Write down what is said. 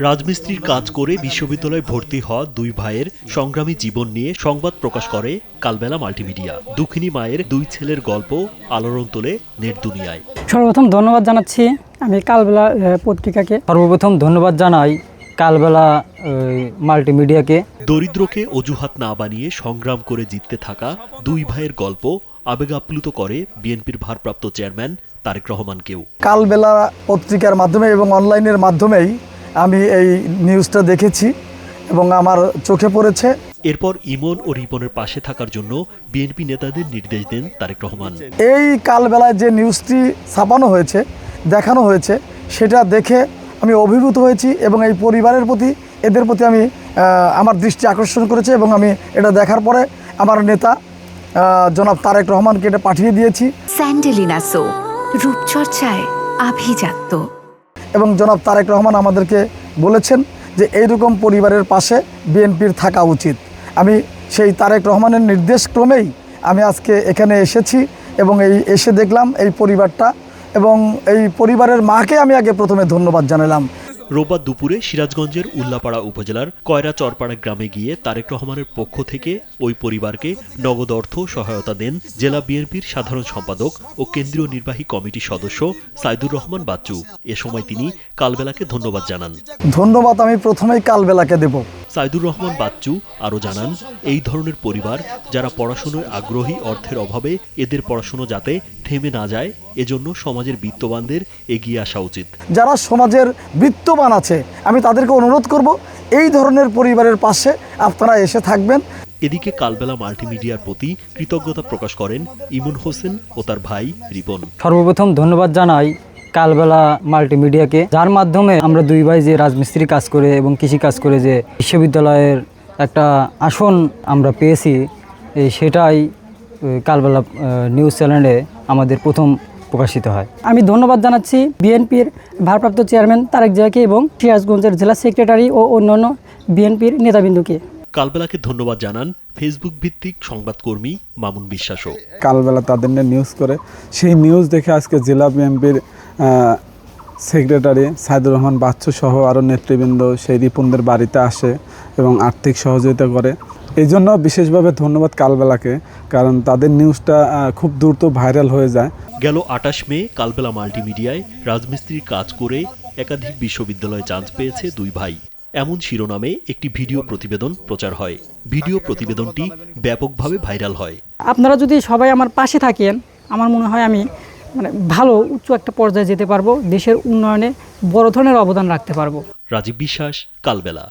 রাজমিস্ত্রির কাজ করে বিশ্ববিদ্যালয়ে ভর্তি হওয়া দুই ভাইয়ের সংগ্রামী জীবন নিয়ে সংবাদ প্রকাশ করে কালবেলা মাল্টিমিডিয়া। দুঃখিনী মায়ের দুই ছেলের গল্প আলোড়ন তোলে নেট দুনিয়ায়। সর্বপ্রথম ধন্যবাদ জানাচ্ছি আমি কালবেলা পত্রিকাকে। সর্বপ্রথম ধন্যবাদ জানাই কালবেলা মাল্টিমিডিয়াকে। দরিদ্রকে অজুহাত না বানিয়ে সংগ্রাম করে জিততে থাকা দুই ভাইয়ের গল্প আবেগ আপ্লুত করে বিএনপির ভারপ্রাপ্ত চেয়ারম্যান তারেক রহমানকেও। কালবেলা পত্রিকার মাধ্যমে এবং অনলাইনের মাধ্যমেই আমি এই নিউজটা দেখেছি এবং আমার চোখে পড়েছে। এরপর ইমন ও রিপনের পাশে থাকার জন্য বিএনপি নেতাদের নির্দেশ দেন তারেক রহমান। এই কালবেলায় যে নিউজটি ছাপানো হয়েছে, দেখানো হয়েছে, সেটা দেখে আমি অভিভূত হয়েছি এবং এই পরিবারের প্রতি, এদের প্রতি আমি আমার দৃষ্টি আকর্ষণ করেছে এবং আমি এটা দেখার পরে আমার নেতা জনাব তারেক রহমানকে এটা পাঠিয়ে দিয়েছি। স্যান্ডেলিনা সো, রূপচর্চায় আভিজাত্য। এবং জনাব তারেক রহমান আমাদেরকে বলেছেন যে এইরকম পরিবারের পাশে বিএনপির থাকা উচিত। আমি সেই তারেক রহমানের নির্দেশক্রমেই আমি আজকে এখানে এসেছি এবং এসে দেখলাম এই পরিবারটা এবং এই পরিবারের মাকে আমি আগে প্রথমে ধন্যবাদ জানালাম। রোববার দুপুরে সিরাজগঞ্জের উল্লাপাড়া উপজেলার কয়রা চরপাড়া গ্রামে গিয়ে তারেক রহমানের পক্ষ থেকে ওই পরিবারকে নগদ অর্থ সহায়তা দেন জেলা বিএনপির সাধারণ সম্পাদক ও কেন্দ্রীয় নির্বাহী কমিটির সদস্য সাইদুর রহমান বাচ্চু। এ সময় তিনি কালবেলাকে ধন্যবাদ জানান। ধন্যবাদ আমি প্রথমেই কালবেলাকে দেব। সাইদুর রহমান বাচ্চু আরও জানান, এই ধরনের পরিবার যারা পড়াশোনায় আগ্রহী, অর্থের অভাবে এদের পড়াশোনা যাতে থেমে না যায়, এজন্য সমাজের বিত্তবানদের এগিয়ে আসা উচিত। যারা সমাজের বিত্তবান আছে আমি তাদেরকে অনুরোধ করব এই ধরনের পরিবারের পাশে আপনারা এসে থাকবেন। এদিকে কালবেলা মাল্টিমিডিয়ার প্রতি কৃতজ্ঞতা প্রকাশ করেন ইমন হোসেন ও তার ভাই রিপন। সর্বপ্রথম ধন্যবাদ জানাই কালবেলা মাল্টিমিডিয়াকে, যার মাধ্যমে আমরা দুই ভাই যে রাজমিস্ত্রি কাজ করে এবং কৃষি কাজ করে যে বিশ্ববিদ্যালয়ের একটা আসন আমরা পেয়েছি, সেটাই কালবেলা নিউজ চ্যানেলে আমাদের প্রথম প্রকাশিত হয়। আমি ধন্যবাদ জানাচ্ছি বিএনপির ভারপ্রাপ্ত চেয়ারম্যান তারেক জিয়াকে এবং সিরাজগঞ্জের জেলা সেক্রেটারি ও অন্যান্য বিএনপির নেতাবৃন্দকে। কালবেলাকে ধন্যবাদ জানান ফেসবুক ভিত্তিক সংবাদকর্মী মামুন বিশ্বাসও। কালবেলা তাদের নিয়ে নিউজ করে, সেই নিউজ দেখে আজকে জেলা বিএনপির সেক্রেটারি সাইদুর রহমান বাচ্চু সহ আরও নেতৃবৃন্দ সেই রিপনদের বাড়িতে আসে এবং আর্থিক সহযোগিতা করে। এই জন্য বিশেষভাবে ধন্যবাদ কালবেলাকে, কারণ তাদের নিউজটা খুব দ্রুত ভাইরাল হয়ে যায়। গেল ২৮ মে কালবেলা মাল্টিমিডিয়ায় রাজমিস্ত্রির কাজ করে একাধিক বিশ্ববিদ্যালয়ে চান্স পেয়েছে দুই ভাই, এমন শিরোনামে একটি ভিডিও প্রতিবেদন প্রচার হয়। ভিডিও প্রতিবেদনটি ব্যাপকভাবে ভাইরাল হয়। আপনারা যদি সবাই আমার পাশে থাকেন, আমার মনে হয় আমি ভালো উচ্চ একটা পর্যায়ে যেতে পারবো, দেশের উন্নয়নে বড় ধরনের অবদান রাখতে পারবো। রাজীব বিশ্বাস, কালবেলা।